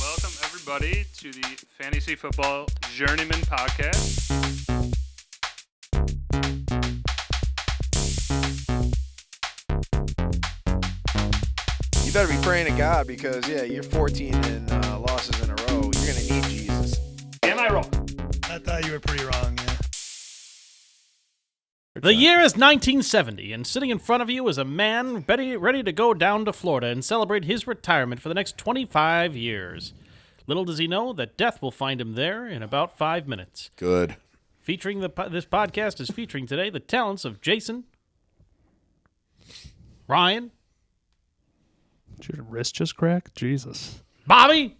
Welcome, everybody, to the Fantasy Football Journeymen podcast. You better be praying to God because, you're 14 and losses in a row. You're going to need Jesus. Am I wrong? I thought you were pretty wrong, yeah. The year is 1970, and sitting in front of you is a man ready to go down to Florida and celebrate his retirement for the next 25 years. Little does he know that death will find him there in about 5 minutes. Good. This podcast is featuring today the talents of Jason, Ryan, Did your wrist just crack? Jesus. Bobby,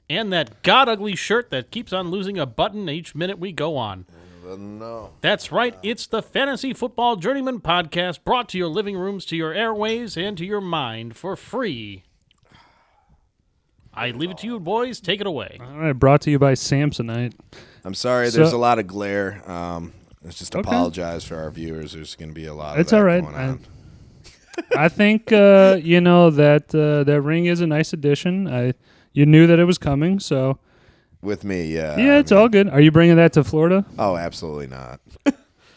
and that god-ugly shirt that keeps on losing a button each minute we go on. No. That's right, it's the Fantasy Football Journeyman podcast, brought to your living rooms, to your airways, and to your mind for free. I leave it to you, boys. Take it away. All right, brought to you by Samsonite. I'm sorry, there's a lot of glare. Let's just apologize for our viewers. There's going to be a lot of that all right. going on. I think, that ring is a nice addition. You knew that it was coming, so... With me, yeah. Yeah, it's all good. Are you bringing that to Florida? Oh, absolutely not.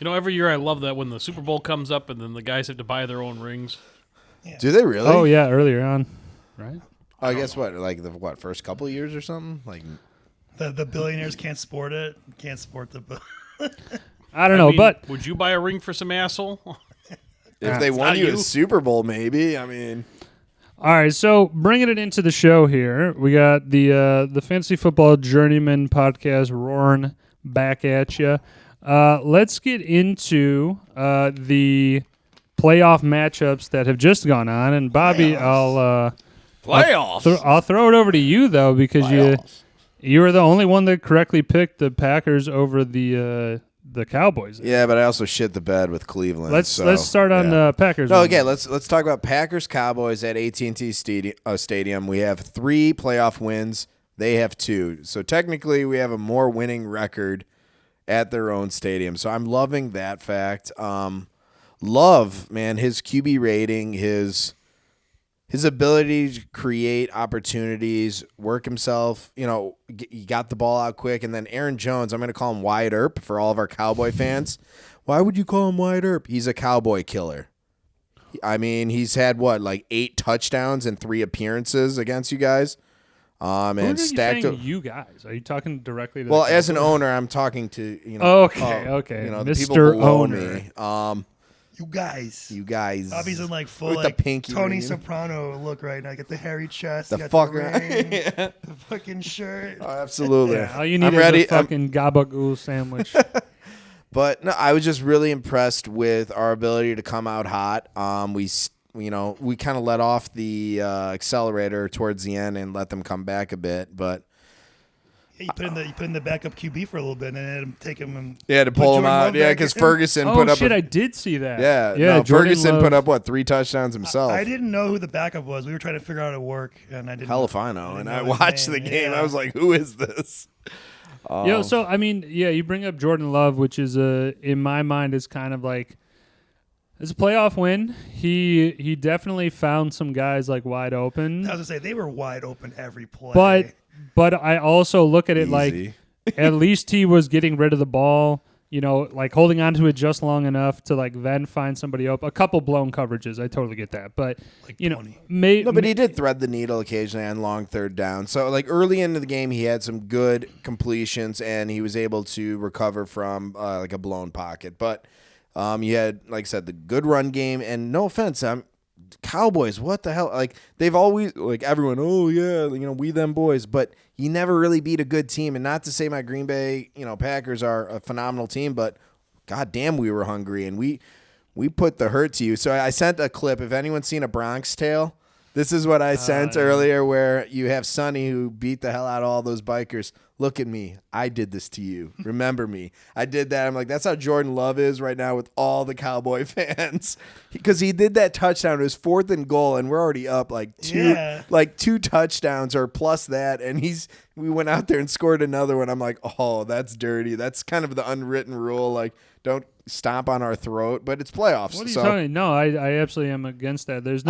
Every year I love that when the Super Bowl comes up and then the guys have to buy their own rings. Yeah. Do they really? Oh, yeah, earlier on, right? I guess what, like the first couple of years or something? Like The billionaires can't sport it. Can't sport the... I don't know, but... Would you buy a ring for some asshole? if they won not you you. a Super Bowl, maybe. I mean... All right, so bringing it into the show here, we got the Fantasy Football Journeyman podcast roaring back at you. Let's get into the playoff matchups that have just gone on. And Bobby, I'll throw it over to you though, because you were the only one that correctly picked the Packers over the Cowboys. Yeah, but I also shit the bed with Cleveland. Let's start on the Packers. No, okay, let's talk about Packers Cowboys at AT&T Stadium. We have 3 playoff wins. They have 2. So technically, we have a more winning record at their own stadium. So I'm loving that fact. Love, man, his QB rating, his ability to create opportunities, work himself, he got the ball out quick. And then Aaron Jones, I'm going to call him Wyatt Earp for all of our Cowboy fans. Why would you call him Wyatt Earp? He's a Cowboy killer. I mean, he's had, 8 touchdowns and 3 appearances against you guys. And stacked up. You guys, are you talking directly to? Well, as an owner, I'm talking to Okay. the people Mr. below Owner. me. You guys. Bobby's in full with the pinky Tony ring. Soprano look right now. Get the hairy chest, The got fucker. the ring, the fucking shirt. Oh, absolutely. Yeah, all you need I'm is ready. a fucking gabagool sandwich. But no, I was just really impressed with our ability to come out hot. We kind of let off the accelerator towards the end and let them come back a bit, but. Yeah, you put in the backup QB for a little bit and then take him and to pull him out. Yeah, because Ferguson put up. I did see that. Yeah. Ferguson put up 3 touchdowns himself. I didn't know who the backup was. We were trying to figure out how to work, and I didn't. Hell if I know. And I watched the game. I was like, "Who is this?" So I mean, you bring up Jordan Love, which is in my mind is kind of like. It's a playoff win. He definitely found some guys wide open. I was gonna say they were wide open every play. But I also look at it Easy. at least he was getting rid of the ball, holding on to it just long enough to then find somebody open. A couple blown coverages, I totally get that. But but he did thread the needle occasionally on long third down. So early into the game, he had some good completions and he was able to recover from a blown pocket. But you had, like I said, the good run game. And no offense, Cowboys, what the hell? They've always, everyone, oh, yeah, we them boys. But you never really beat a good team. And not to say my Green Bay, Packers are a phenomenal team, but goddamn, we were hungry. And we put the hurt to you. So I sent a clip. If anyone's seen A Bronx Tale, this is what I sent earlier, where you have Sonny who beat the hell out of all those bikers. Look at me. I did this to you. Remember me. I did that. I'm like, that's how Jordan Love is right now with all the Cowboy fans. Because he did that touchdown. It was 4th and goal, and we're already up 2 touchdowns or plus that. And we went out there and scored another one. I'm like, oh, that's dirty. That's kind of the unwritten rule. Don't stomp on our throat. But it's playoffs. What are you talking? No, I absolutely am against that. There's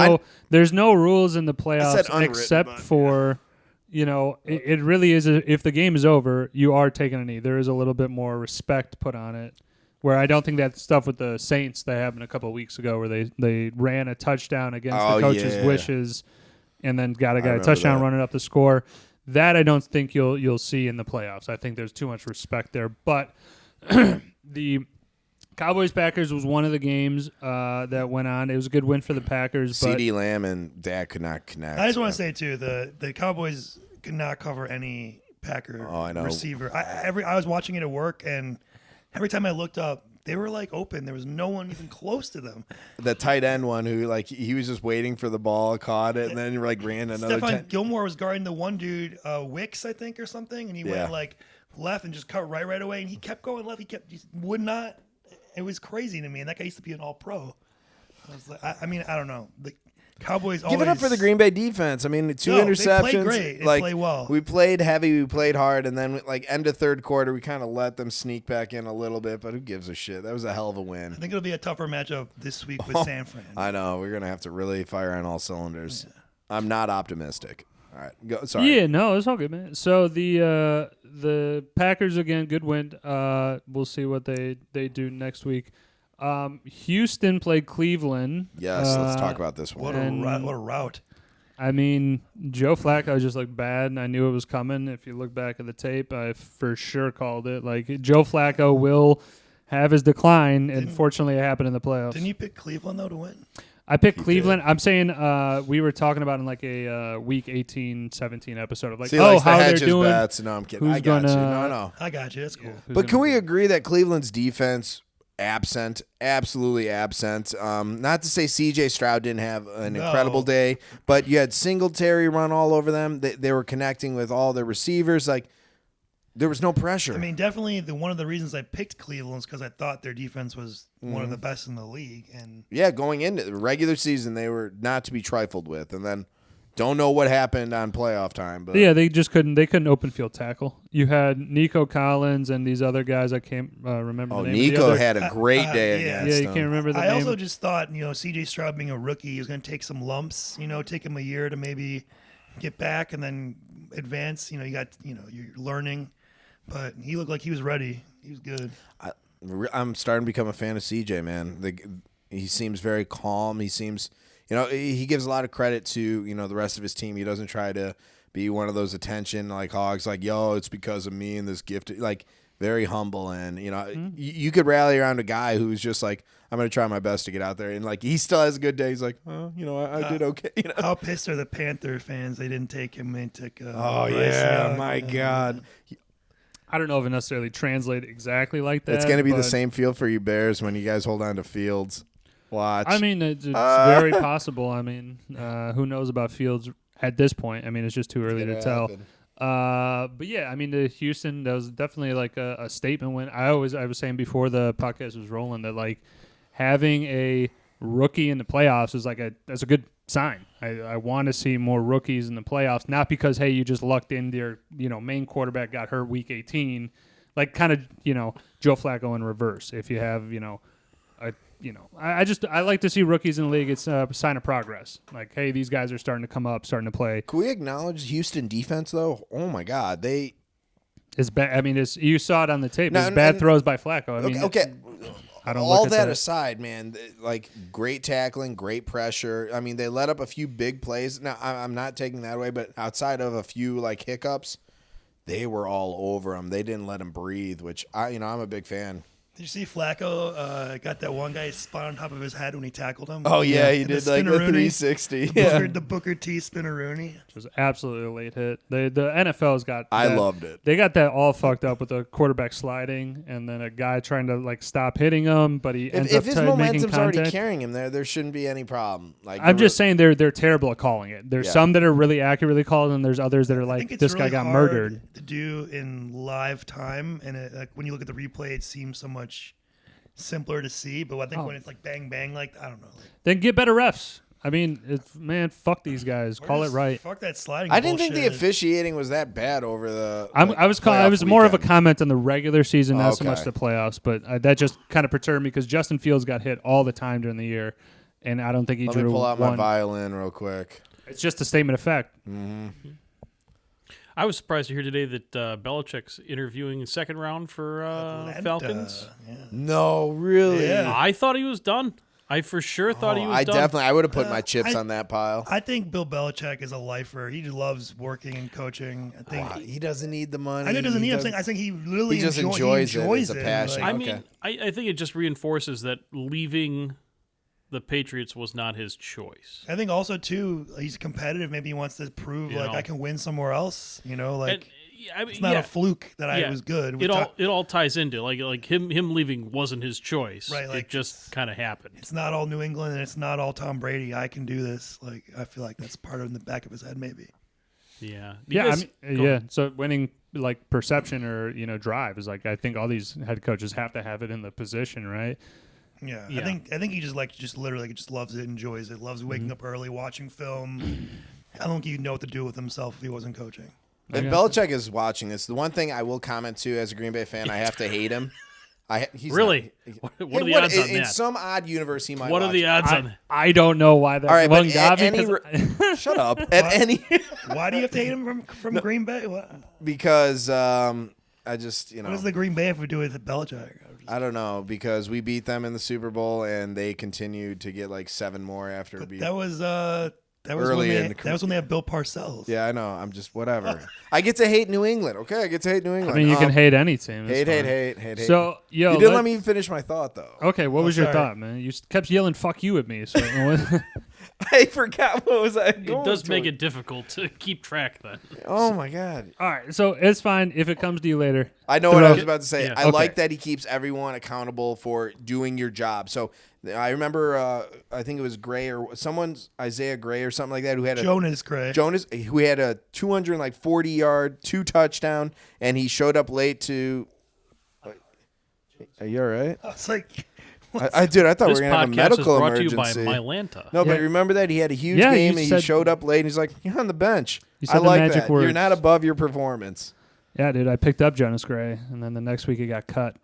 no rules in the playoffs except for it really is. If the game is over, you are taking a knee. There is a little bit more respect put on it. Where I don't think that stuff with the Saints that happened a couple of weeks ago, where they ran a touchdown against the coach's wishes, and then got a touchdown running up the score. That I don't think you'll see in the playoffs. I think there's too much respect there. But the Cowboys-Packers was one of the games that went on. It was a good win for the Packers. CeeDee Lamb and Dak could not connect. I just want to say, too, the Cowboys could not cover any Packer receiver. I was watching it at work, and every time I looked up, they were like open. There was no one even close to them. The tight end one who he was just waiting for the ball, caught it, and then ran another. Stephon Gilmore was guarding the one dude, Wicks, I think, or something, and he went left and just cut right away, and he kept going left. He would not. It was crazy to me, and that guy used to be an All-Pro. I was like, I don't know. The Cowboys give it up for the Green Bay defense. I mean, 2 interceptions. They played great. They played well. We played heavy. We played hard, and then end of third quarter, we kind of let them sneak back in a little bit. But who gives a shit? That was a hell of a win. I think it'll be a tougher matchup this week with San Fran. I know we're gonna have to really fire on all cylinders. Yeah. I'm not optimistic. All right, go. Sorry. Yeah, no, it's all good, man. So the Packers again, good win. We'll see what they do next week. Houston played Cleveland. Yes, let's talk about this one. What a rout. I mean, Joe Flacco just looked bad, and I knew it was coming. If you look back at the tape, I for sure called it. Joe Flacco will have his decline, and fortunately it happened in the playoffs. Didn't you pick Cleveland, though, to win? I picked Cleveland. I'm saying we were talking about in a week 18, 17 episode of how they're doing. Bets. No, I'm kidding. I got you. No. I got you. That's cool. But can we agree that Cleveland's defense absolutely absent? Not to say C.J. Stroud didn't have an incredible day, but you had Singletary run all over them. They were connecting with all their receivers. There was no pressure. I mean, definitely one of the reasons I picked Cleveland is because I thought their defense was one of the best in the league. And going into the regular season, they were not to be trifled with. And then don't know what happened on playoff time. But yeah, they just couldn't. They couldn't open field tackle. You had Nico Collins and these other guys. I can't remember. The name Nico of the had a great day against Yeah, you can't remember the name. I also just thought, C.J. Stroud being a rookie, he was going to take some lumps. Take him a year to maybe get back and then advance. You got you're learning. But he looked like he was ready. He was good. I'm starting to become a fan of CJ, man. He seems very calm. He seems, he gives a lot of credit to, the rest of his team. He doesn't try to be one of those attention hogs, it's because of me and this gift. Very humble. And, you could rally around a guy who's just I'm going to try my best to get out there. And, he still has a good day. He's like, I did okay. How pissed are the Panther fans? They didn't take him. They took my God. I don't know if it necessarily translates exactly like that. It's going to be the same feel for you Bears when you guys hold on to Fields. Watch. I mean, it's very possible. I mean, who knows about Fields at this point? I mean, it's just too early to tell. But yeah, I mean, the Houston, that was definitely a statement win. I was saying before the podcast was rolling that having a rookie in the playoffs is that's a good sign. I want to see more rookies in the playoffs, not because you just lucked in their main quarterback got hurt week 18, kind of Joe Flacco in reverse. If you have I like to see rookies in the league. It's a sign of progress. Hey, these guys are starting to come up, starting to play. Can we acknowledge Houston defense though? Oh my God, it's bad. I mean, you saw it on the tape. It's bad throws by Flacco. I mean, okay. I don't all look at that aside, man, great tackling, great pressure. I mean, they let up a few big plays. Now, I'm not taking that away, but outside of a few hiccups, they were all over him. They didn't let him breathe, which I'm a big fan. Did you see Flacco got that one guy spun on top of his head when he tackled him? Oh, yeah, he did the 360. The Booker T spinneroonie. Which was absolutely a late hit. The NFL's got I loved it. They got that all fucked up with the quarterback sliding and then a guy trying to stop hitting him, but he ends up making contact. If his momentum's already carrying him there shouldn't be any problem. I'm just saying they're terrible at calling it. There's some that are really accurately called, and there's others that are this really guy got murdered. To do in live time, and when you look at the replay, it seems so much simpler to see, but I think when it's bang bang, I don't know. Then get better refs. I mean, fuck these guys. Call it right. Fuck that sliding. I didn't think the officiating was that bad over the. I was more of a comment on the regular season, not so much the playoffs. But that just kind of perturbed me because Justin Fields got hit all the time during the year, and I don't think he drew. Let me pull out one. my violin real quick. It's just a statement of fact. Mm-hmm. I was surprised to hear today that Belichick's interviewing second round for Falcons. Yeah. No, really? Yeah. I thought he was done. I for sure thought he was done. I would have put my chips on that pile. I think Bill Belichick is a lifer. He just loves working and coaching. I think He doesn't need the money. I know he doesn't need it. I think he really He just enjoys it. It's a passion. I Okay. mean, I think it just reinforces that leaving the Patriots was not his choice. I think also too, he's competitive. Maybe he wants to prove I can win somewhere else. It's not a fluke that I was good. It all ties into like him leaving wasn't his choice. Right, it just kind of happened. It's not all New England and it's not all Tom Brady. I can do this. I feel like that's part of in the back of his head, maybe. Yeah. So winning perception or drive is I think all these head coaches have to have it in the position, right? Yeah. I think he just literally loves it, enjoys it, loves waking up early, watching film. I don't think he'd know what to do with himself if he wasn't coaching. If Belichick is watching this, the one thing I will comment to as a Green Bay fan, I have to hate him. He's really? What are the odds on that? In some odd universe, he might. What are the odds on that? I don't know why that. All right, one but shut up. Why do you have to hate him from Green Bay? What? Because I just What does the Green Bay have to do with Belichick? I don't know, because we beat them in the Super Bowl and they continued to get 7 more after beating. That was when they had Bill Parcells. Yeah, I know. I'm just whatever. I get to hate New England. Okay, I get to hate New England. I mean, you can hate any team. Hate. So, you didn't let me finish my thought though. Okay, what was your thought, man? You kept yelling "fuck you" at me. So I forgot what was I going. It does make it difficult to keep track then. Oh my god. All right, so it's fine if it comes to you later. I know what I was about to say. Yeah. I like that he keeps everyone accountable for doing your job. So I remember, I think it was Gray or Isaiah Gray or something like that, who had Jonas Gray, who had a 240-yard 2-touchdown, and he showed up late to. Are you all right? I was like, I thought we were gonna have a medical brought emergency. To you by Mylanta. No, but remember that he had a huge game and he showed up late and he's like, "You're on the bench." I like that. Words. You're not above your performance. Yeah, dude, I picked up Jonas Gray, and then the next week he got cut.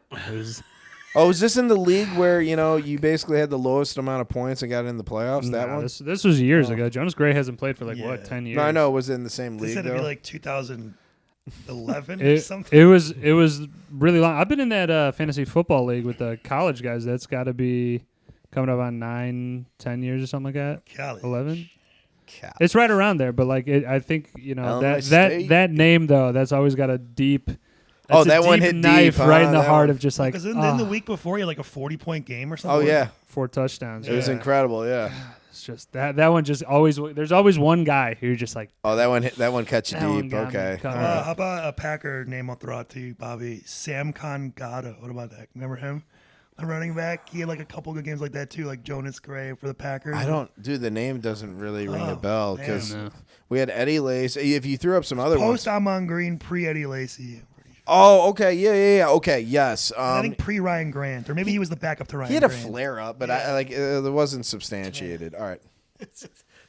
Oh, is this in the league where you basically had the lowest amount of points and got in the playoffs? That one? This was years ago. Jonas Gray hasn't played for 10 years. No, I know it was in the same league. They said though. it'd be 2011 or something. It was really long. I've been in that fantasy football league with the college guys. That's got to be coming up on 9-10 years or something like that. College. 11. It's right around there, but I think that name though, that's always got a deep. That one hit knife deep, right in the heart of just because in the week before he had a 40-point game or something. Oh yeah, 4 touchdowns. It was incredible. Yeah, it's just that one just always. There's always one guy who just that one catch you deep. Okay. How about a Packer name I'll throw out to you, Bobby? Sam Kangata. What about that? Remember him? The running back. He had a couple good games like that too, like Jonas Gray for the Packers. The name doesn't really ring a bell because we had Eddie Lacy. If you threw up some other ones. Post Amon Green, pre Eddie Lacy. Oh, okay. Yeah. Okay, yes. I think pre-Ryan Grant, or maybe he was the backup to Ryan Grant. He had a flare-up, but it wasn't substantiated. All right.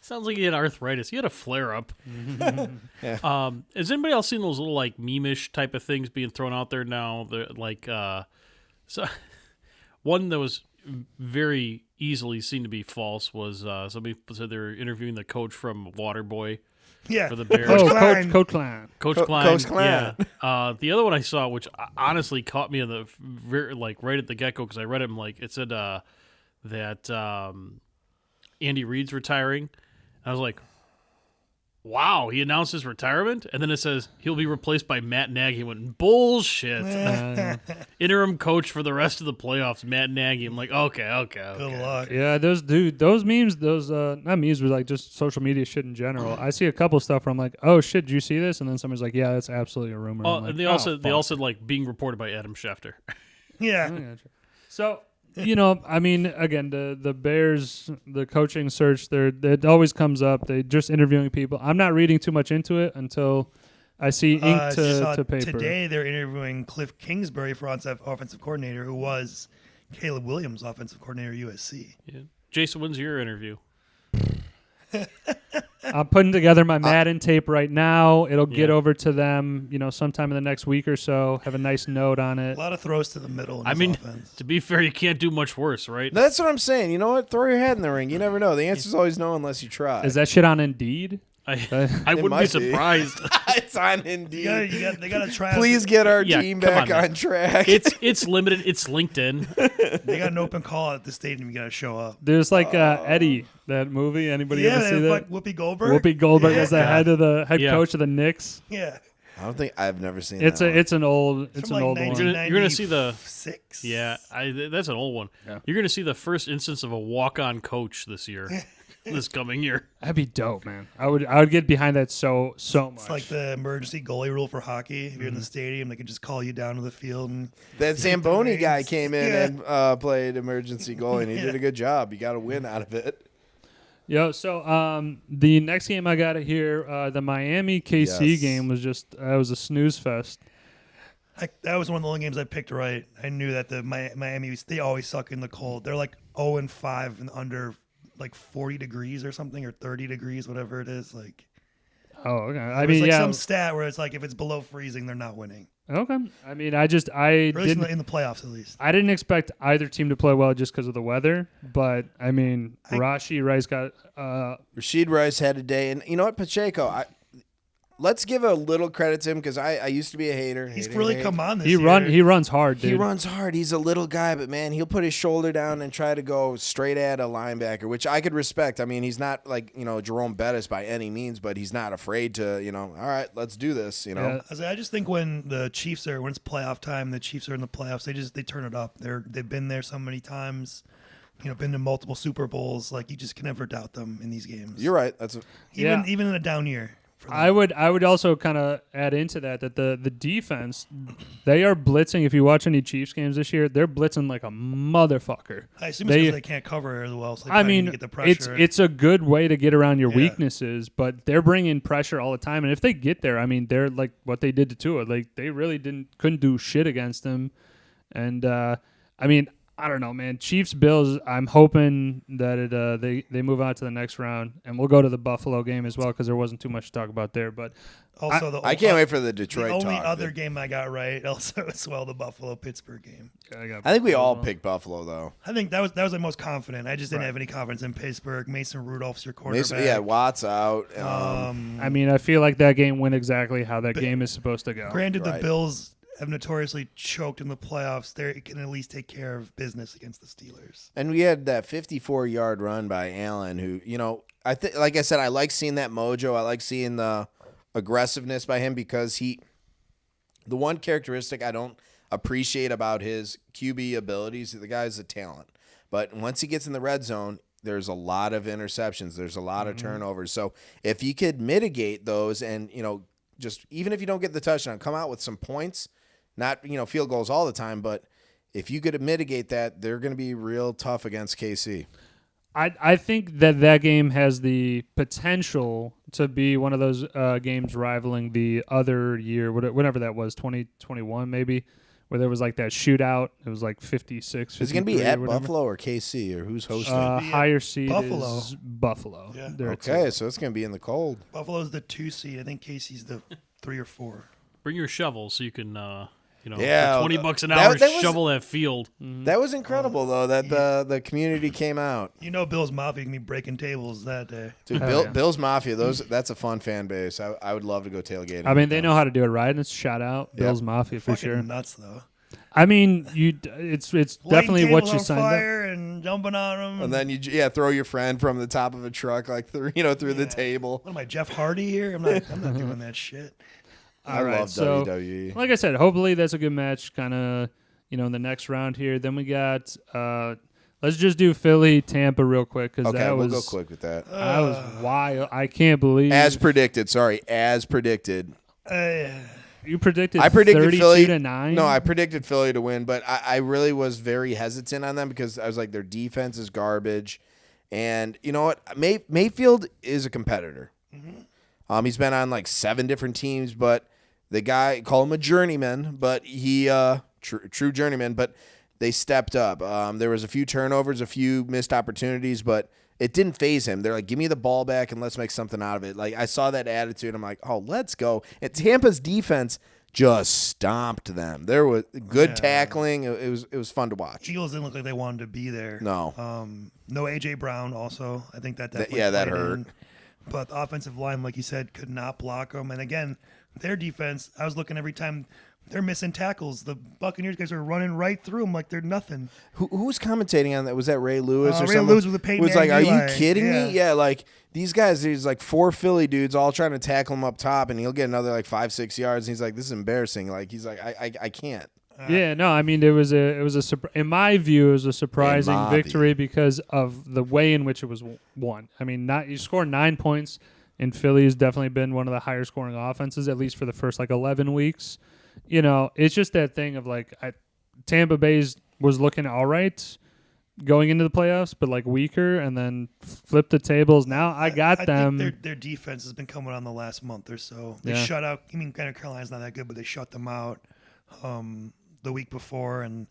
Sounds like he had arthritis. He had a flare-up. Yeah. Has anybody else seen those little, meme-ish type of things being thrown out there now? So one that was very easily seen to be false was somebody said they were interviewing the coach from Waterboy. Yeah. For the Bears. Coach Klein. Coach Klein. Yeah. The other one I saw, which honestly caught me in the right at the get-go, because I read him it said that Andy Reid's retiring. I was like, wow, he announced his retirement? And then it says he'll be replaced by Matt Nagy. I went, bullshit. Interim coach for the rest of the playoffs, Matt Nagy. I'm like, okay. Good luck. Yeah, those memes, not memes, but just social media shit in general. I see a couple stuff where I'm like, oh shit, did you see this? And then someone's like, yeah, that's absolutely a rumor. Oh, and they also being reported by Adam Schefter. Yeah. So, again, the Bears, the coaching search, it always comes up. They just interviewing people. I'm not reading too much into it until I see ink to paper. Today they're interviewing Cliff Kingsbury for offensive coordinator, who was Caleb Williams' offensive coordinator at USC. Yeah. Jason, when's your interview? I'm putting together my Madden tape right now. It'll get over to them, sometime in the next week or so. Have a nice note on it. A lot of throws to the middle. Offense. To be fair, you can't do much worse, right? That's what I'm saying. You know what? Throw your hat in the ring. You never know. The answer's always no unless you try. Is that shit on Indeed? I wouldn't be surprised. It's on Indeed. They got to try. Please get our team back on track. It's limited. It's LinkedIn. They got an open call at the stadium. You got to show up. There's like Eddie, that movie. Anybody ever see that? Like Whoopi Goldberg. Whoopi Goldberg is the head coach of the Knicks. Yeah. I've never seen it's that. It's an old one. You're gonna see the 6. Yeah, that's an old one. Yeah. You're gonna see the first instance of a walk-on coach this year, this coming year. That'd be dope, man. I would get behind that so much. It's like the emergency goalie rule for hockey. If you're in the stadium, they can just call you down to the field. And that Zamboni guy came in and played emergency goalie, and he did a good job. You got a win out of it. So the next game I got here, the Miami KC game was was a snooze fest. That was one of the only games I picked right. I knew that the Miami, they always suck in the cold. They're like 0-5 and under like 40 degrees or something, or 30 degrees, whatever it is. Like, oh, okay. I mean, some stat where it's like if it's below freezing, they're not winning. Okay. I mean, or at least in the playoffs, at least. I didn't expect either team to play well just because of the weather, but I mean, Rashid Rice had a day, and you know what, Pacheco, let's give a little credit to him because I used to be a hater. He's really come on this year. He runs hard, dude. He runs hard. He's a little guy, but man, he'll put his shoulder down and try to go straight at a linebacker, which I could respect. I mean, he's not like, Jerome Bettis by any means, but he's not afraid to, all right, let's do this, Yeah. I just think when the Chiefs when it's playoff time, the Chiefs are in the playoffs, they turn it up. They've been there so many times. Been to multiple Super Bowls. Like, you just can never doubt them in these games. You're right. Even in a down year. I would also kind of add into that the defense, they are blitzing. If you watch any Chiefs games this year, they're blitzing like a motherfucker. I assume it's because they can't cover as well. So get the pressure. It's a good way to get around your weaknesses, but they're bringing pressure all the time. And if they get there, I mean, they're like what they did to Tua. Like, they really couldn't do shit against them. And I mean, I don't know, man. Chiefs Bills. I'm hoping that they move on to the next round, and we'll go to the Buffalo game as well because there wasn't too much to talk about there. But also, I can't wait for the Detroit. The only other game I got right also as well, the Buffalo-Pittsburgh game. I think we all picked Buffalo though. I think that was the most confident. I just didn't have any confidence in Pittsburgh. Mason Rudolph's your quarterback. Watt's out. I mean, I feel like that game went exactly how that game is supposed to go. Granted, the Bills have notoriously choked in the playoffs. They can at least take care of business against the Steelers. And we had that 54-yard run by Allen, who, like I said, I like seeing that mojo. I like seeing the aggressiveness by him because the one characteristic I don't appreciate about his QB abilities, the guy's a talent. But once he gets in the red zone, there's a lot of interceptions. There's a lot of turnovers. So if he could mitigate those and, just even if you don't get the touchdown, come out with some points. Not, field goals all the time, but if you could mitigate that, they're going to be real tough against KC. I think that game has the potential to be one of those games rivaling the other year, whatever that was, 2021 maybe, where there was like that shootout. It was like 56. Is it going to be at Buffalo or KC, or who's hosting? Higher seed Buffalo. is Buffalo. Yeah. Okay, so it's going to be in the cold. Buffalo's the 2 seed. I think KC's the 3 or 4. Bring your shovel so you can, for $20 an hour, shovel that field. That was incredible, though, that the community came out. Bill's Mafia can be breaking tables that day. Dude, Bill's Mafia, that's a fun fan base. I would love to go tailgating. I mean, they know how to do it right, and it's shout out. Bill's Mafia for Fucking sure. Nuts, though. I mean, it's definitely what you signed up. And jumping on them. And then you throw your friend from the top of a truck like through the table. What am I, Jeff Hardy here? I'm not doing that shit. I love WWE. Like I said, hopefully that's a good match kind of, in the next round here. Then we got, let's just do Philly-Tampa real quick. Cause we'll go quick with that. That was wild. I can't believe. As predicted. You predicted I predicted 32 Philly to 9? No, I predicted Philly to win, but I really was very hesitant on them because I was like, their defense is garbage. And you know what? Mayfield is a competitor. Mm-hmm. He's been on like 7 different teams, but the guy, call him a journeyman, but he true journeyman, but they stepped up. There was a few turnovers, a few missed opportunities, but it didn't faze him. They're like, give me the ball back and let's make something out of it. Like, I saw that attitude. I'm like, oh, let's go. And Tampa's defense just stomped them. There was good tackling. It was fun to watch. Eagles didn't look like they wanted to be there. No. No A.J. Brown also. I think that definitely that hurt. but the offensive line, like you said, could not block them. And again, their defense, I was looking every time they're missing tackles. The Buccaneers guys are running right through them like they're nothing. Who was commentating on that? Was that Ray Lewis or Ray something? Lewis with the Peyton was like, "Are Eli. you kidding me?" Yeah, like these guys. There's like 4 Philly dudes all trying to tackle him up top, and he'll get another like 5-6 yards. And he's like, "This is embarrassing." Like he's like, "I can't." Yeah, no, I mean it was a in my view it was a surprising victory because of the way in which it was won. I mean, you scored 9 points, and Philly has definitely been one of the higher scoring offenses at least for the first like 11 weeks. You know, it's just that thing of like Tampa Bay's was looking all right going into the playoffs, but like weaker, and then flip the tables. Now I them. Think their defense has been coming on the last month or so. They shut out. I mean, kind of Carolina's not that good, but they shut them out the week before, and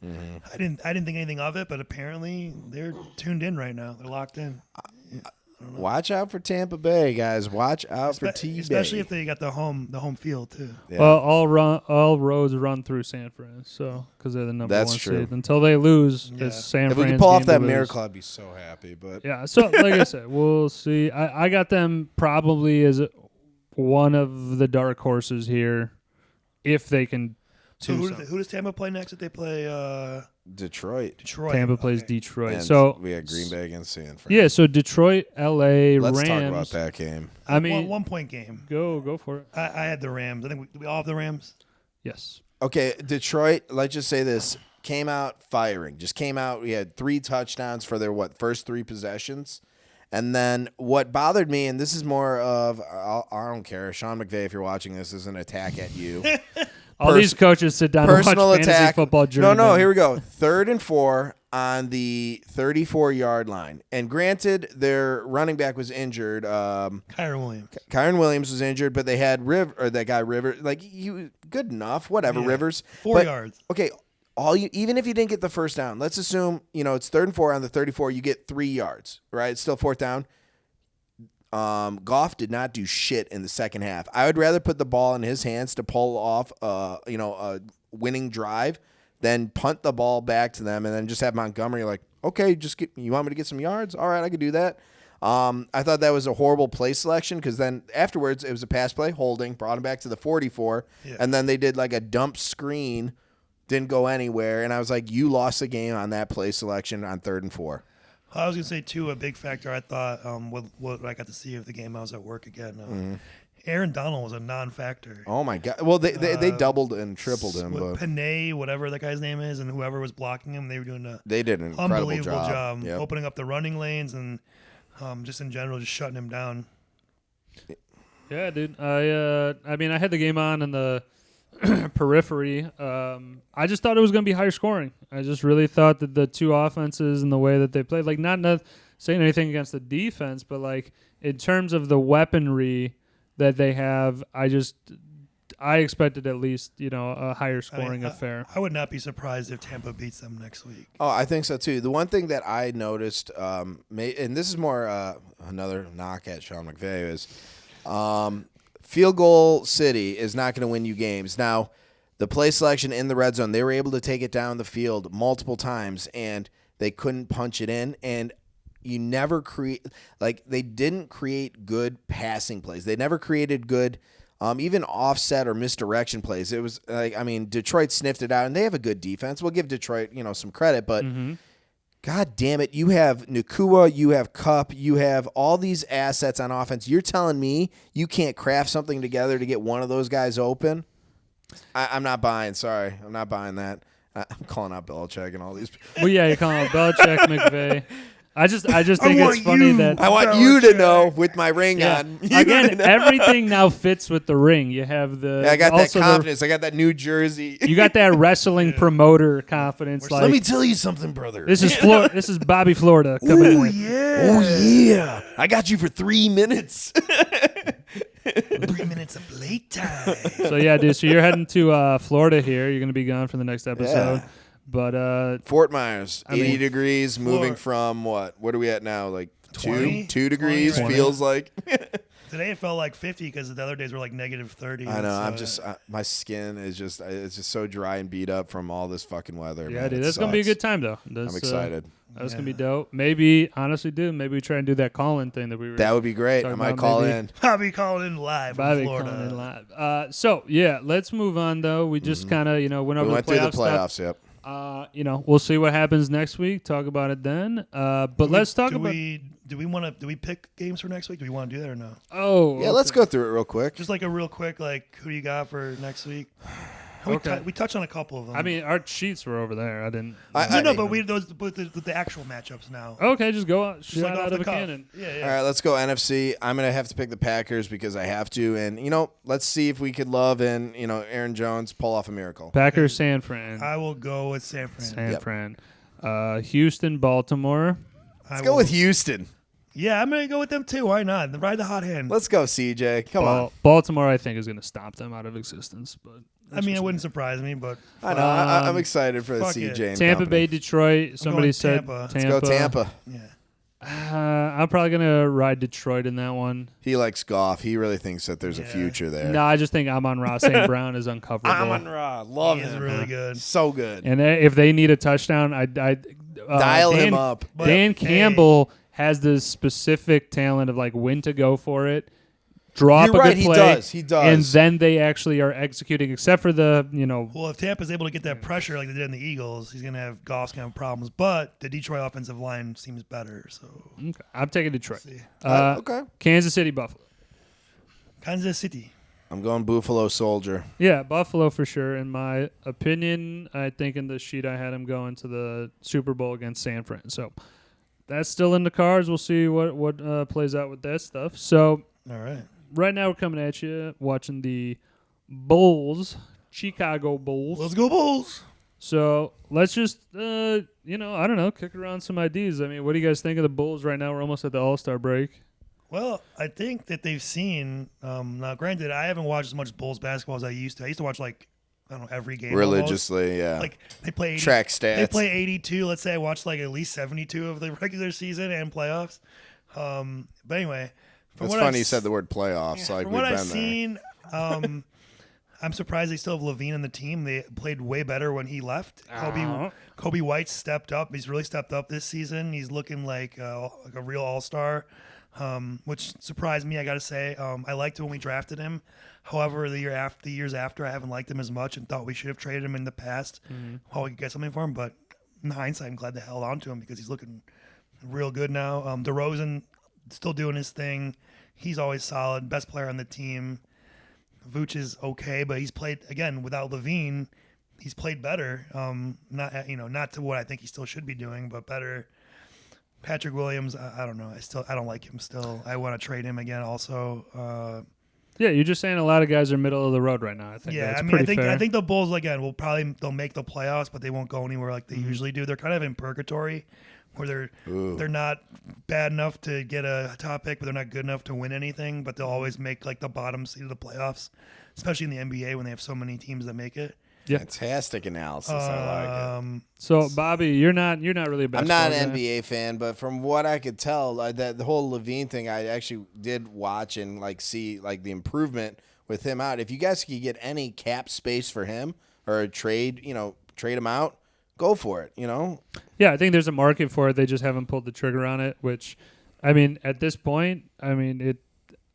I didn't think anything of it, but apparently they're tuned in right now. They're locked in. Watch out for Tampa Bay, guys. Watch out for T-Bay. Especially if they got the home field too. Yeah. Well, all roads run through San Fran, so because they're the number one true. seed. Until they lose, it's San Fran. If we can pull off that miracle, I'd be so happy. But yeah, so like I said, we'll see. I got them probably as one of the dark horses here, if they can. So who does Tampa play next? If they play Detroit. Tampa plays Detroit. And so we had Green Bay against San Fran. Yeah, so Detroit, LA, Let's Rams. talk about that game. I mean, 1 point game. Go for it. I had the Rams. I think we all have the Rams. Yes. Okay, Detroit, let's just say this, came out firing. Just came out. We had 3 touchdowns for their, first 3 possessions. And then what bothered me, and this is more of, I don't care, Sean McVay, if you're watching this, is an attack at you. All these coaches sit down and watch fantasy football Journeymen. No, here we go. 3rd and 4 on the 34-yard line. And granted, their running back was injured. Kyron Williams was injured, but they had that guy Rivers. Like, good enough. Whatever, yeah. Rivers. 4 yards. Okay, even if you didn't get the first down, let's assume, it's 3rd and 4 on the 34, you get 3 yards, right? It's still 4th down. Goff did not do shit in the second half. I would rather put the ball in his hands to pull off, a winning drive than punt the ball back to them and then just have Montgomery like, okay, you want me to get some yards? All right, I could do that. I thought that was a horrible play selection because then afterwards it was a pass play, holding, brought him back to the 44, and then they did like a dump screen, didn't go anywhere, and I was like, you lost the game on that play selection on 3rd and 4. I was going to say, too, a big factor I thought with what I got to see of the game, I was at work again. Aaron Donald was a non-factor. Oh, my God. Well, they doubled and tripled him. But Panay, whatever that guy's name is, and whoever was blocking him, they were doing they did an incredible job. Yep. Opening up the running lanes and just in general, just shutting him down. Yeah, dude. I mean, I had the game on in the periphery. I just thought it was going to be higher scoring. I just really thought that the two offenses and the way that they played, like not saying anything against the defense, but like in terms of the weaponry that they have, I expected at least, a higher scoring affair. I would not be surprised if Tampa beats them next week. Oh, I think so too. The one thing that I noticed, and this is more another knock at Sean McVay, is field goal city is not going to win you games. Now, the play selection in the red zone, they were able to take it down the field multiple times, and they couldn't punch it in. And you never they didn't create good passing plays. They never created good even offset or misdirection plays. It was Detroit sniffed it out, and they have a good defense. We'll give Detroit, some credit, but God damn it, you have Nakua, you have Kupp, you have all these assets on offense. You're telling me you can't craft something together to get one of those guys open? I'm not buying. Sorry, I'm not buying that. I'm calling out Belichick and all these. Well, yeah, you're calling out Belichick, McVay. I just think it's funny that I want you to know with my ring on. Again, everything now fits with the ring. You have the. Yeah, I got that confidence. I got that New Jersey. You got that wrestling promoter confidence. Let me tell you something, brother. This is Bobby Florida coming in. Yeah. Oh yeah. I got you for 3 minutes. 3 minutes of playtime. So yeah, dude. So you're heading to Florida here. You're going to be gone for the next episode. Yeah. But Fort Myers, 80 degrees, moving from what? What are we at now? Like 2 degrees 20, feels like. Today it felt like 50 because the other days were like negative 30. I know. So I'm just my skin is just it's just so dry and beat up from all this fucking weather. Yeah, man. dude, It that's gonna be a sucks. good time though. I'm excited. That's gonna be dope. Maybe, honestly, dude, maybe we try and do that call-in thing that we were. That would be great. I talking might about call maybe. in. Bobby calling in live from Bobby Florida. calling in live. So yeah, let's move on though. We just kind of went over We went the through the playoff playoffs. stuff. We'll see what happens next week. Talk about it then. But let's talk about. Do we pick games for next week? Do we want to do that or no? Oh, Yeah, let's go through it real quick. Just like a real quick, like who do you got for next week? Okay. We touched on a couple of them. I mean, our sheets were over there. I didn't. but we those with the actual matchups now. Okay, just go out. Just Shoot like out off of the a cuff. cannon. Yeah. All right, let's go NFC. I'm gonna have to pick the Packers because I have to, and let's see if we could love and Aaron Jones pull off a miracle. Packers, San Fran. I will go with San Fran. San Yep. Fran. Houston, Baltimore. Let's go with Houston. Yeah, I'm gonna go with them too. Why not? Ride the hot hand. Let's go, CJ. Come on. Baltimore, I think, is going to stomp them out of existence. But it wouldn't surprise me, but I know. I'm excited for the fuck CJ. it. and Tampa company. Bay, Detroit. Somebody going said Tampa. Let's go Tampa. yeah. I'm probably going to ride Detroit in that one. He likes golf. He really thinks that there's a future there. No, I just think Amon-Ra St. Brown is uncoverable. Amon-Ra, love He is him. really good. So good. And if they need a touchdown, I Dial him up. Dan Campbell has the specific talent of like when to go for it, draw You're up a right, good play. he does. And then they actually are executing, except for the Well, if Tampa's able to get that pressure like they did in the Eagles, he's gonna have Goff's gonna have problems. But the Detroit offensive line seems better. So Okay, I'm taking Detroit. see. Okay. Kansas City, Buffalo. Kansas City. I'm going Buffalo Soldier. Yeah, Buffalo for sure. In my opinion, I think in the sheet I had him going to the Super Bowl against San Fran. So that's still in the cards. We'll see what plays out with that stuff. So All right. right now we're coming at you watching the Bulls, Chicago Bulls. Let's go Bulls. So let's just, I don't know, kick around some ideas. I mean, what do you guys think of the Bulls right now? We're almost at the All-Star break. Well, I think that they've seen. Now, granted, I haven't watched as much Bulls basketball as I used to. I used to watch every game Religiously, yeah. Like they play 80, Track stats. They play 82. Let's say I watched like at least 72 of the regular season and playoffs. But anyway, It's funny you said the word playoffs. Like from we've what been I've seen, I'm surprised they still have Levine in the team. They played way better when he left. Kobe White stepped up. He's really stepped up this season. He's looking like a real all-star, which surprised me, I got to say. I liked it when we drafted him. However, the years after, I haven't liked him as much and thought we should have traded him in the past while we could get something for him. But in hindsight, I'm glad they held on to him because he's looking real good now. DeRozan still doing his thing. He's always solid, best player on the team. Vooch is okay, but he's played again without Levine. He's played better. Not to what I think he still should be doing, but better. Patrick Williams, I don't know. I don't like him still. I want to trade him again. Also, Yeah, you're just saying a lot of guys are middle of the road right now. I think that's pretty fair. I think the Bulls again they'll make the playoffs, but they won't go anywhere like they usually do. They're kind of in purgatory, where they're not bad enough to get a top pick, but they're not good enough to win anything. But they'll always make like the bottom seed of the playoffs, especially in the NBA when they have so many teams that make it. Yeah. Fantastic analysis. I like it. So, Bobby, you're not really a basketball I'm not guy. an NBA fan, but from what I could tell, that the whole Levine thing, I actually did watch and see the improvement with him out. If you guys could get any cap space for him or trade him out, go for it. Yeah, I think there's a market for it. They just haven't pulled the trigger on it. Which, I mean, at this point,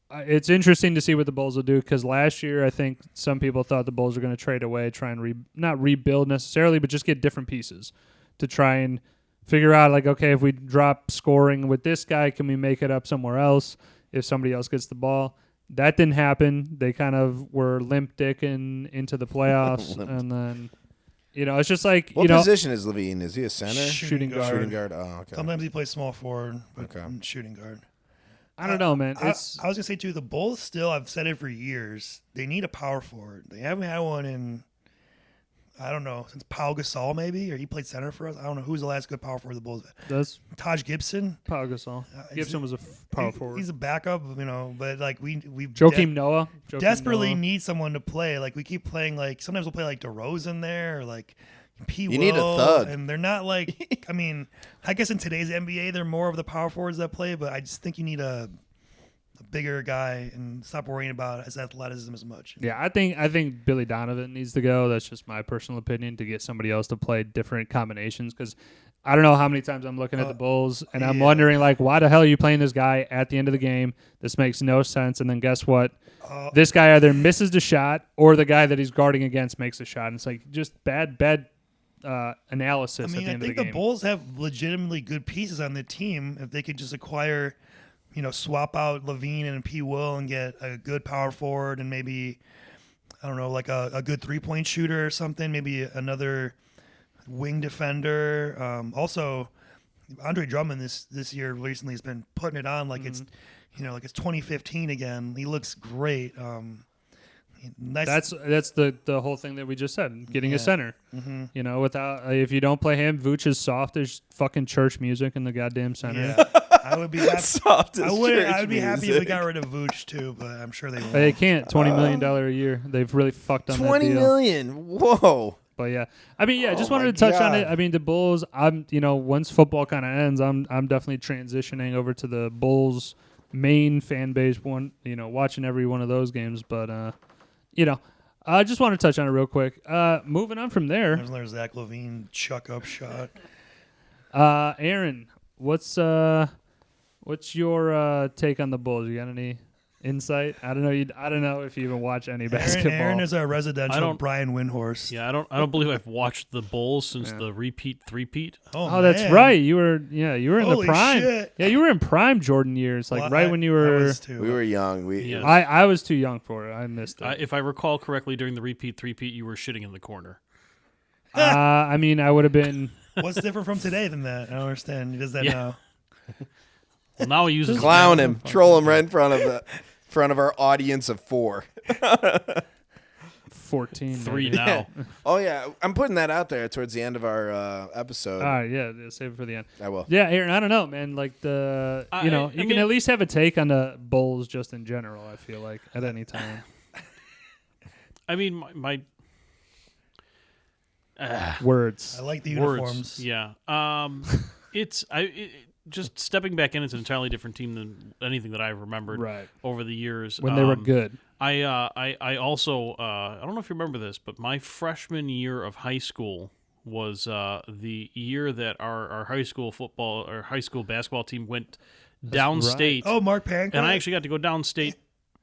it's interesting to see what the Bulls will do because last year I think some people thought the Bulls were going to trade away, try and not rebuild necessarily, but just get different pieces to try and figure out okay, if we drop scoring with this guy, can we make it up somewhere else if somebody else gets the ball? That didn't happen. They kind of were limp dicking into the playoffs, and then it's just what position is Levine? Is he a center? Shooting guard. Shooting guard. Oh, okay. Sometimes he plays small forward, but Okay. shooting guard. I don't know, man. I was gonna say too, the Bulls still. I've said it for years. They need a power forward. They haven't had one in, I don't know, since Pau Gasol maybe, or he played center for us. I don't know who's the last good power forward the Bulls. That's Taj Gibson. Pau Gasol. Gibson was a power forward. He's a backup, but we Joakim Noah. desperately need someone to play. We keep playing sometimes we'll play DeRozan there or P. You need a thug. And they're not I mean, I guess in today's NBA they're more of the power forwards that play, but I just think you need a bigger guy and stop worrying about his athleticism as much. Yeah, I think Billy Donovan needs to go. That's just my personal opinion, to get somebody else to play different combinations, because I don't know how many times I'm looking at the Bulls and I'm wondering, like, why the hell are you playing this guy at the end of the game? This makes no sense. And then guess what? This guy either misses the shot or the guy that he's guarding against makes a shot. And it's like just bad analysis at the end of the game. I think the Bulls have legitimately good pieces on the team if they could just acquire, swap out Levine and P. Will and get a good power forward and maybe, I don't know, like a good 3-point shooter or something, maybe another wing defender. Also, Andre Drummond this year recently has been putting it on like it's 2015 again. He looks great. Nice. That's the whole thing that we just said. Getting a center. Mm-hmm. Without if you don't play him, Vooch is soft as fucking church music in the goddamn center. Yeah. I would be happy. Soft as I would be happy if we got rid of Vooch too, but I'm sure they won't. They can't. $20 million a year. They've really fucked on that deal. $20 million. Whoa. But yeah, I mean, just wanted to touch on it. I mean, the Bulls. Once football kind of ends, I'm definitely transitioning over to the Bulls main fan base. Watching every one of those games. But I just want to touch on it real quick. Moving on from there. There's another Zach LaVine chuck up shot. Aaron, what's your take on the Bulls? You got any insight? I don't know if you even watch any basketball. Aaron is our residential Brian Windhorse. Yeah, I don't believe I've watched the Bulls since the three-peat. Oh, that's right. You were in the prime. Shit. Yeah, you were in prime Jordan years, like when you were. I was too. We were young. I was too young for it. I missed it. If I recall correctly, during the three-peat, you were shitting in the corner. I mean, I would have been. What's different from today than that? I don't understand. He does that now. Well, now he uses clown him, troll him right in front of our audience of 4. 14. 3 now. Oh yeah, I'm putting that out there towards the end of our episode. All right, yeah, save it for the end. I will. Yeah, Aaron, I don't know, man. Like you can at least have a take on the Bulls just in general. I feel like at any time. I mean, my words. I like the uniforms. Yeah. Just stepping back in, it's an entirely different team than anything that I've remembered over the years. When they were good. I also I don't know if you remember this, but my freshman year of high school was the year that our high school basketball team went downstate. Right. Oh, Mark Pancras. And I actually got to go downstate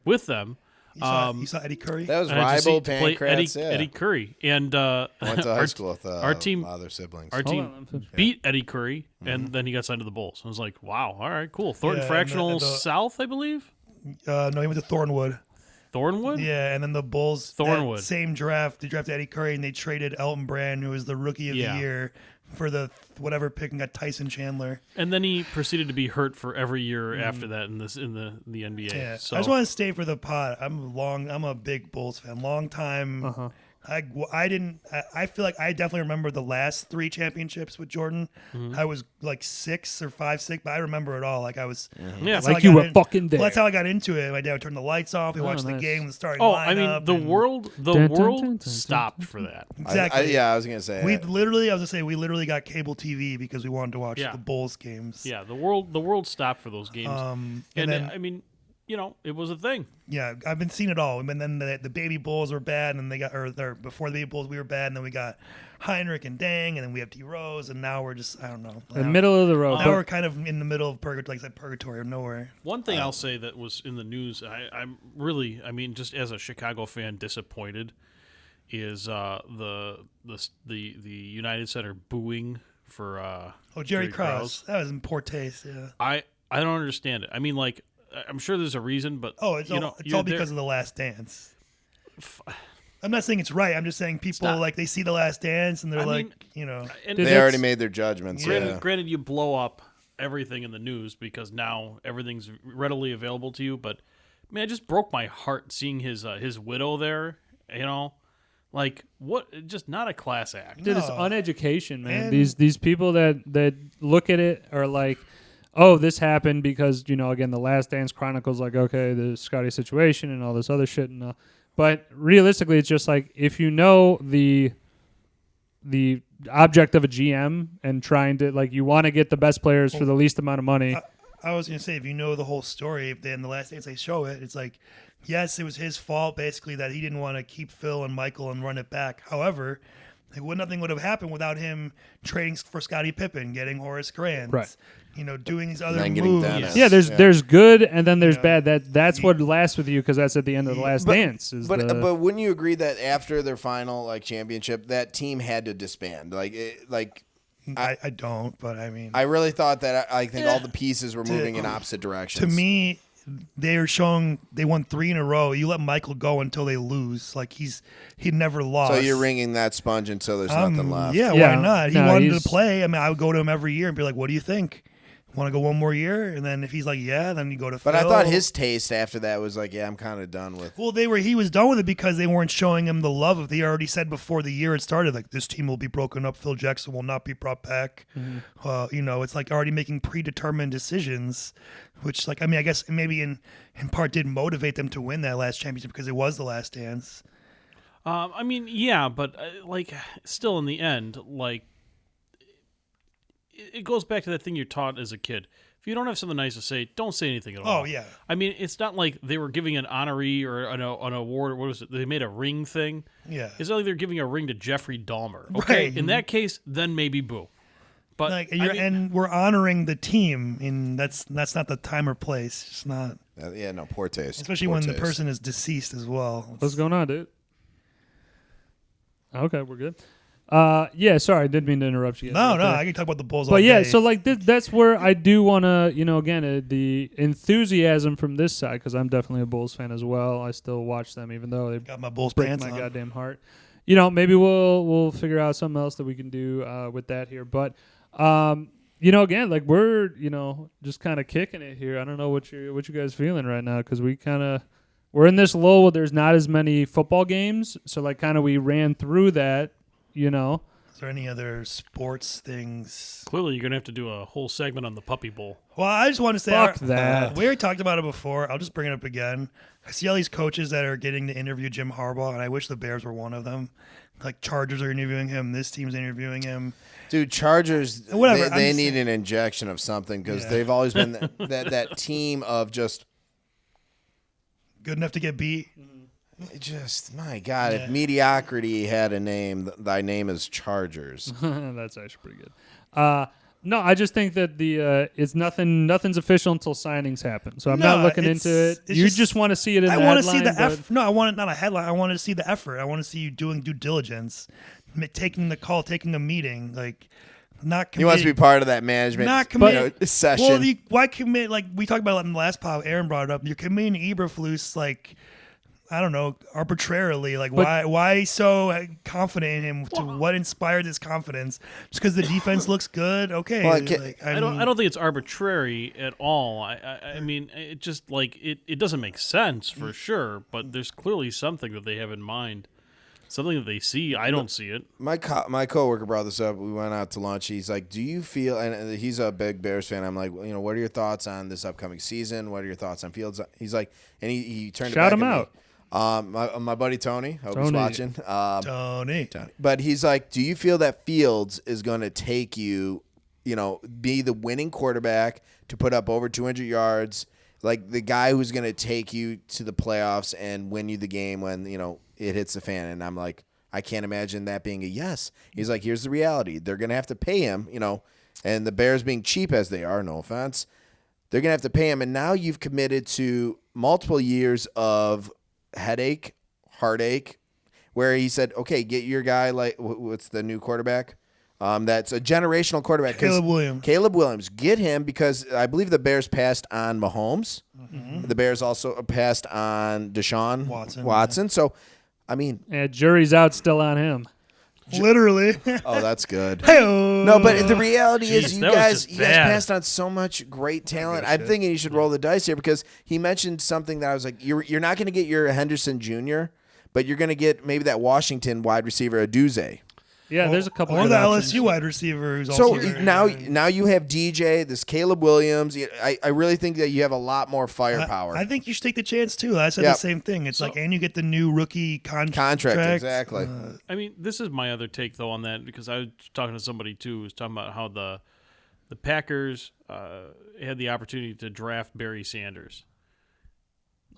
with them. You saw Eddie Curry? That was rival Pancras. Eddie Curry. And I went to high school with our team, other siblings. Our team beat Eddie Curry, and then he got signed to the Bulls. I was like, wow, all right, cool. Thornton Fractional South, I believe? No, he went to Thornwood. Thornwood? Yeah, and then the Bulls, Thornwood. Same draft, they drafted Eddie Curry, and they traded Elton Brand, who was the rookie of the year, for the whatever pick, and got Tyson Chandler. And then he proceeded to be hurt for every year after that in the NBA. Yeah, so I just want to stay for the pod. I'm a big Bulls fan. Long time. I feel like I definitely remember the last 3 championships with Jordan. Mm-hmm. I was like 6 or 5, 6, but I remember it all. Like I was, like you were fucking there. Well, that's how I got into it. My dad would turn the lights off. We watched the game, the starting lineup. I mean, the world stopped for that. Exactly. I was gonna say we literally got cable TV because we wanted to watch the Bulls games. Yeah, the world stopped for those games. And then I mean, it was a thing. Yeah, I've been seeing it all. And then the baby Bulls were bad, and before the baby Bulls we were bad, and then we got Heinrich and Dang, and then we have D Rose, and now we're just, I don't know. The middle of the road. Now we're kind of in the middle of purgatory of nowhere. One thing I'll say that was in the news, I'm really, just as a Chicago fan, disappointed, is the United Center booing for Jerry Krause. That was in poor taste. Yeah. I don't understand it. I mean, like, I'm sure there's a reason, but it's all because of The Last Dance. I'm not saying it's right. I'm just saying people they see The Last Dance and they're they already made their judgments. Granted, you blow up everything in the news because now everything's readily available to you. But man, it just broke my heart seeing his widow there. Like what? Just not a class act. Dude, it's uneducation, man. These people that look at it are like, oh, this happened because, again, The Last Dance chronicles like, okay, the Scotty situation and all this other shit. But realistically, it's just like, if you know the object of a GM and trying to, like, you want to get the best players for the least amount of money. I was going to say, if you know the whole story, if they, in the last dance they show it, it's like, yes, it was his fault, basically, that he didn't want to keep Phil and Michael and run it back. However, nothing would have happened without him trading for Scottie Pippen, getting Horace Grant, Right. Doing these other then getting moves. Dennis. Yeah, there's good and then there's bad. That's what lasts with you because that's at the end of the last dance. But wouldn't you agree that after their final championship, that team had to disband? I don't, but I mean, I really thought that. I think all the pieces were moving in opposite directions. to me, they are showing they won 3 in a row. You let Michael go until they lose. Like he'd never lost. So you're wringing that sponge until there's nothing left. Yeah, Yeah. why not? He No, wanted he's- to play. I mean, I would go to him every year and be like, "What do you think? Want to go one more year?" And then if he's like, "Yeah," then you go to. But Phil. I thought his taste after that was like, yeah, I'm kind of done with. Well, he was done with it because they weren't showing him the love of. They already said before the year had started, like, this team will be broken up. Phil Jackson will not be brought back. It's like already making predetermined decisions, which, like, I mean, I guess maybe in part did motivate them to win that last championship because it was the last dance. I mean, yeah, but still in the end, like, it goes back to that thing you're taught as a kid. If you don't have something nice to say, don't say anything at all. Oh, yeah. I mean, it's not like they were giving an honoree or an award. What was it? They made a ring thing. Yeah. It's not like they're giving a ring to Jeffrey Dahmer. Okay, Right. in that case, then maybe boo. But Like, I mean, and we're honoring the team, and that's not the time or place. It's not, Poor taste. especially Poor when the taste. person is deceased as well. What's going on, dude? Okay, we're good. Sorry, I didn't mean to interrupt you. No, I can talk about the Bulls all But yeah, day. so like that's where I do want to, again, the enthusiasm from this side, because I'm definitely a Bulls fan as well. I still watch them, even though they got my Bulls break pants my on. goddamn heart. Maybe we'll figure out something else that we can do with that here. But again, like we're just kind of kicking it here. I don't know what you guys feeling right now, because we're in this lull where there's not as many football games, so like kind of we ran through that. Is there any other sports things? clearly you're going to have to do a whole segment on the Puppy Bowl. Well, I just want to say, Fuck that. we already talked about it before. I'll just bring it up again. I see all these coaches that are getting to interview Jim Harbaugh, and I wish the Bears were one of them. Like, Chargers are interviewing him. This team's interviewing him. Dude, Chargers, Whatever, they I'm need just- an injection of something because Yeah. they've always been that team of just Good enough to get beat. my God, Yeah. if mediocrity had a name, thy name is Chargers. That's actually pretty good. No, I just think that it's nothing's official until signings happen. So I'm not No, looking it's- into it. it's You just- just want to see it in I the want to headline. see the effort. No, I want it not a headline. I want to see the effort. I want to see you doing due diligence, taking the call, taking a meeting, like not committing. He wants to be part of that management Not commit. session. Well, why commit? Like we talked about in the last pod, Aaron brought it up. You're committing Eberflus, like, I don't know, arbitrarily. Like, why so confident in him? To what inspired this confidence? Just because the defense looks good? Okay. Well, I don't think it's arbitrary at all. I mean, it just like it doesn't make sense for sure, but there's clearly something that they have in mind. Something that they see. I don't see it. My coworker brought this up. We went out to lunch. He's like, "Do you feel?" And he's a big Bears fan. I'm like, what are your thoughts on this upcoming season? What are your thoughts on Fields? He's like, and he turned Shout it back him at me. My buddy Tony. I hope he's Tony. watching. Tony. But he's like, do you feel that Fields is going to take you, be the winning quarterback to put up over 200 yards, like the guy who's going to take you to the playoffs and win you the game when, it hits the fan? And I'm like, I can't imagine that being a yes. He's like, here's the reality. They're going to have to pay him, and the Bears being cheap as they are, no offense, they're going to have to pay him. And now you've committed to multiple years of heartache, where he said, okay, get your guy, like, what's the new quarterback? That's a generational quarterback. Caleb Williams. Caleb Williams. Get him because I believe the Bears passed on Mahomes. Mm-hmm. The Bears also passed on Deshaun Watson. So, I mean. Yeah, jury's out still on him. Literally. Oh, that's good. Hey-o. No, but the reality is Jeez, you that was guys just bad. passed on so much great talent. I'm thinking you should roll the dice here because he mentioned something that I was like, you're not going to get your Henderson Jr., but you're going to get maybe that Washington wide receiver, Aduze. Yeah, there's a couple. Or good the options. LSU wide receiver who's So also now you have DJ, this Caleb Williams. I really think that you have a lot more firepower. I think you should take the chance too. I said Yep. the same thing. It's like, and you get the new rookie contract. Exactly. I mean, this is my other take though on that, because I was talking to somebody too who was talking about how the the Packers had the opportunity to draft Barry Sanders.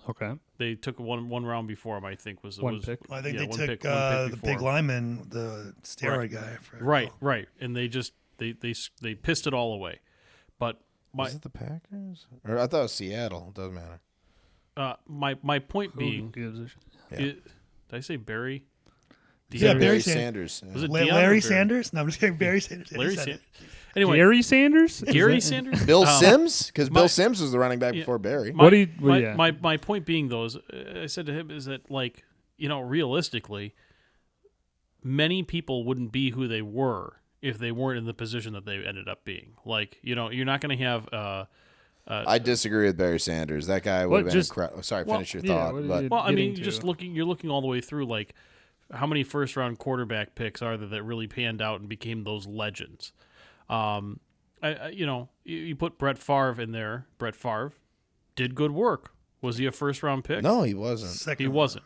Okay. They took one round before him, I think. One pick. I think they one took pick the before big him. lineman, the steroid guy. Right. And they just they pissed it all away. But Was it the Packers? Or I thought it was Seattle. It doesn't matter. my point being, gives a shit? Yeah. did I say Barry? Yeah, Deion? Barry Sanders. Was it Larry Deion or Barry? Sanders? No, I'm just kidding. Barry Sanders. Yeah, he Larry said Sanders. it. Anyway, Gary Sanders? Gary Sanders? Bill Sims? Because my- Bill Sims was the running back yeah, before Barry. My point being, though, is I said to him is that, like, realistically, many people wouldn't be who they were if they weren't in the position that they ended up being. Like, you're not going to have. I disagree with Barry Sanders. That guy would have been incredible. Sorry, finish your thought. But Well, I mean, you're looking all the way through, like, how many first round quarterback picks are there that really panned out and became those legends? You put Brett Favre in there. Brett Favre did good work. Was he a first round pick? no, he wasn't. Second He wasn't.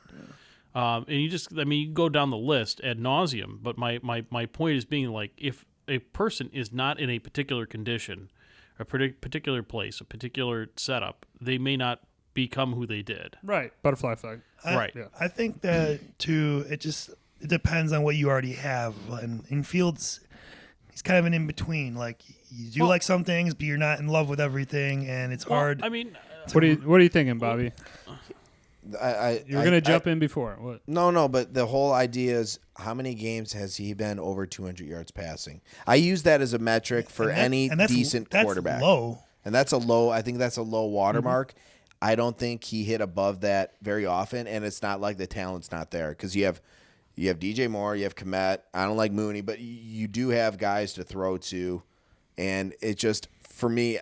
And you go down the list ad nauseum. But my point is being, like, if a person is not in a particular condition, a particular place, a particular setup, they may not become who they did. Right. Butterfly flag. Right. Yeah. I think that too. It depends on what you already have. And in Fields, he's kind of an in between. Like, you do like some things, but you're not in love with everything, and it's hard. I mean, What are you thinking, Bobby? You were going to jump in before. What? No, but the whole idea is how many games has he been over 200 yards passing? I use that as a metric for any decent quarterback. That's low. And that's a low. I think that's a low watermark. I don't think he hit above that very often, and it's not like the talent's not there because you have DJ Moore, you have Kmet. I don't like Mooney, but you do have guys to throw to, and it just for me,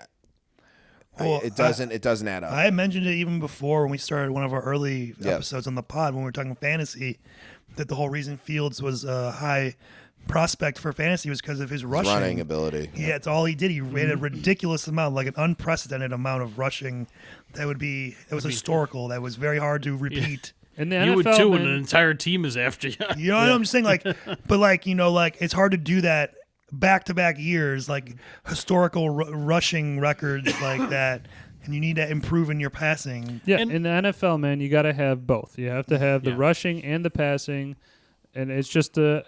it doesn't add up. I mentioned it even before when we started one of our early episodes on the pod when we were talking fantasy, that the whole reason Fields was a high prospect for fantasy was because of his running ability. Yeah, it's all he did. He ran a ridiculous amount, like an unprecedented amount of rushing. That was historical. That was very hard to repeat. In the you NFL, would too man, when an entire team is after you. You know what I'm saying? Like, but like, it's hard to do that back-to-back years, like historical rushing records like that, and you need to improve in your passing. Yeah, And- in the NFL, man, you got to have both. You have to have the rushing and the passing, and it's just a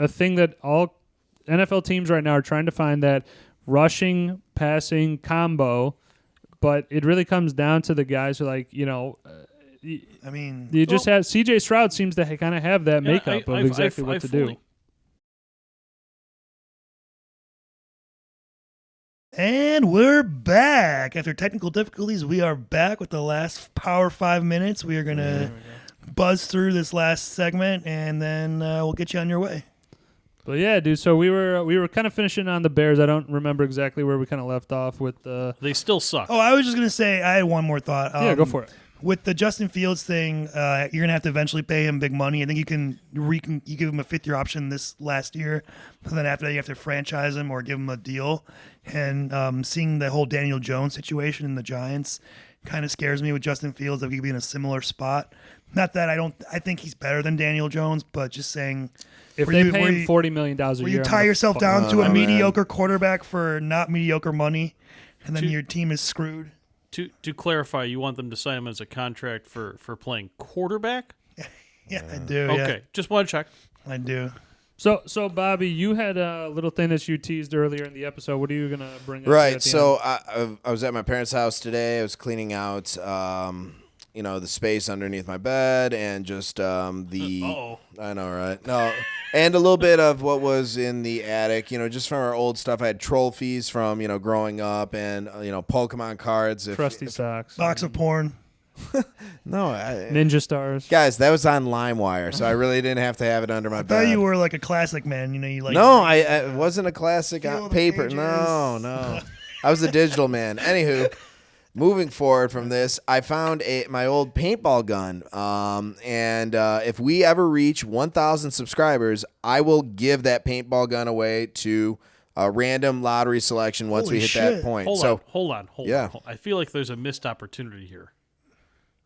thing that all NFL teams right now are trying to find that rushing passing combo, but it really comes down to the guys who I mean, you just have C.J. Stroud seems to kind of have that makeup of exactly what to do. And we're back. After technical difficulties, we are back with the last Power 5 minutes. We are going to buzz through this last segment, and then we'll get you on your way. But yeah, dude, so we were kind of finishing on the Bears. I don't remember exactly where we kind of left off with They still suck. Oh, I was just going to say, I had one more thought. yeah, go for it. With the Justin Fields thing, you're going to have to eventually pay him big money. I think you give him a fifth-year option this last year, but then after that you have to franchise him or give him a deal. And seeing the whole Daniel Jones situation in the Giants kind of scares me with Justin Fields that he could be in a similar spot. Not that I think he's better than Daniel Jones, but just saying if they pay him $40 million a year, where you tie yourself down to a mediocre quarterback for not mediocre money, and then your team is screwed. To clarify, you want them to sign him as a contract for playing quarterback? Yeah, I do. Okay, just want to check. I do. So Bobby, you had a little thing that you teased earlier in the episode. What are you gonna bring up? Right. So I was at my parents' house today. I was cleaning out, the space underneath my bed and just Uh-oh. I know, right? No, and a little bit of what was in the attic. Just from our old stuff. I had trophies from growing up and Pokemon cards. Trusty socks, Box of porn. No, Ninja Stars. guys, that was on LimeWire, so I really didn't have to have it under my I bed. thought you were like a classic man. You like. No, I wasn't a classic Feel on the paper. pages. No. I was a digital man. Anywho, moving forward from this, I found my old paintball gun. And if we ever reach 1,000 subscribers, I will give that paintball gun away to a random lottery selection once Holy we hit shit. that point. Hold on. Yeah. I feel like there's a missed opportunity here.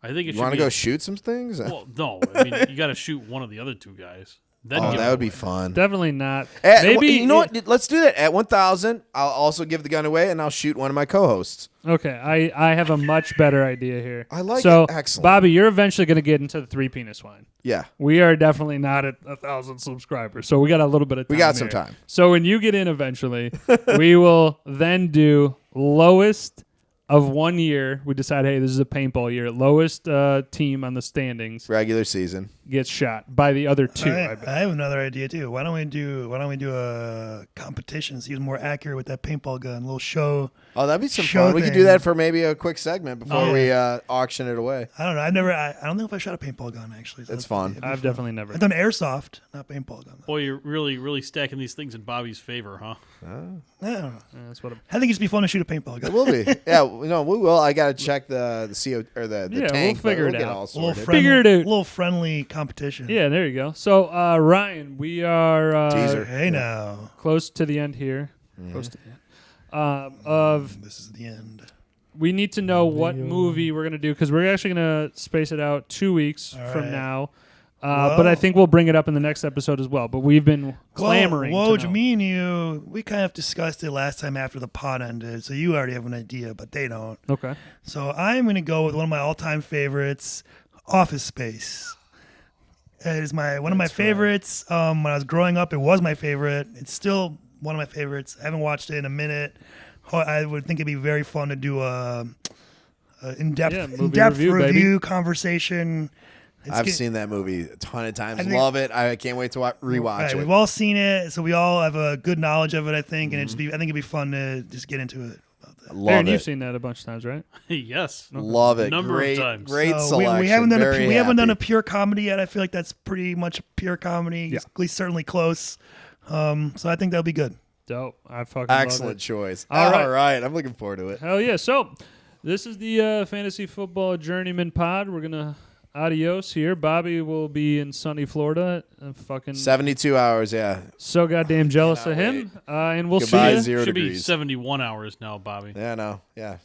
I think it You should want to be go shoot some things? Well, no. I mean, you got to shoot one of the other two guys. Then Oh, give that it would be away. fun. Definitely not. Maybe you know what? Let's do that. At 1,000, I'll also give the gun away, and I'll shoot one of my co-hosts. Okay, I have a much better idea here. I like so, it. Excellent. Bobby, you're eventually going to get into the 3-penis wine. Yeah, We are definitely not at 1,000 subscribers, so we got a little bit of time. we got some here. time. So when you get in eventually, we will then do lowest of 1 year. We decide, hey, this is a paintball year. Lowest team on the standings Regular season. gets shot by the other two. I bet. I have another idea too. Why don't we do a competition so he's more accurate with that paintball gun? A little show. Oh, that'd be some Show fun. We could do thing. that for maybe a quick segment before Oh, we auction it away. I don't know. I don't know if I shot a paintball gun actually. So It's fun. it'd be I've definitely never. I've done airsoft, not paintball gun. Boy, you're really stacking these things in Bobby's favor, huh? I don't know. Yeah, that's what. I think it'd just be fun to shoot a paintball gun. It will be. Yeah, no, we will. I got to check the CO or the Yeah, we'll tank. but figure it get out. all A little, sorted. Figure it out. little friendly competition. Yeah, there you go. So Ryan, we are Teaser. Hey now, close to the end here. Mm-hmm. Close to the end. Of this is the end. we need to know what movie we're gonna do because we're actually gonna space it out 2 weeks All from right. now. But I think we'll bring it up in the next episode as well. But we've been clamoring. Whoa, to know. me and you, we kind of discussed it last time after the pod ended, so you already have an idea, but they don't. Okay. So I'm going to go with one of my all-time favorites, Office Space. It is one of my favorites. When I was growing up, it was my favorite. It's still one of my favorites. I haven't watched it in a minute. I would think it'd be very fun to do a in-depth movie review, baby. conversation. I've seen that movie a ton of times. I think- Love it. I can't wait to rewatch Right, it. we've all seen it, so we all have a good knowledge of it, I think, and I think it'd be fun to just get into it. Love Aaron, it. you've seen that a bunch of times, right? Yes. Love it. Number of great, times. Great So selection. we haven't done Very we haven't done a happy. pure comedy yet. I feel like that's pretty much pure comedy. Yeah. At least certainly close. So I think that'll be good. Dope. I fucking love Excellent it. choice. All All right. right. I'm looking forward to it. Hell yeah. So this is the Fantasy Football Journeyman Pod. We're gonna adios here. Bobby will be in sunny Florida. Fucking 72 hours, yeah. so goddamn jealous Cannot of him. And we'll Goodbye, see you. 0 Should be degrees. 71 hours now, Bobby. Yeah, no. Yeah.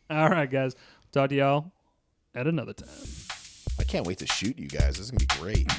All right, guys. Talk to y'all at another time. I can't wait to shoot you guys. This is going to be great.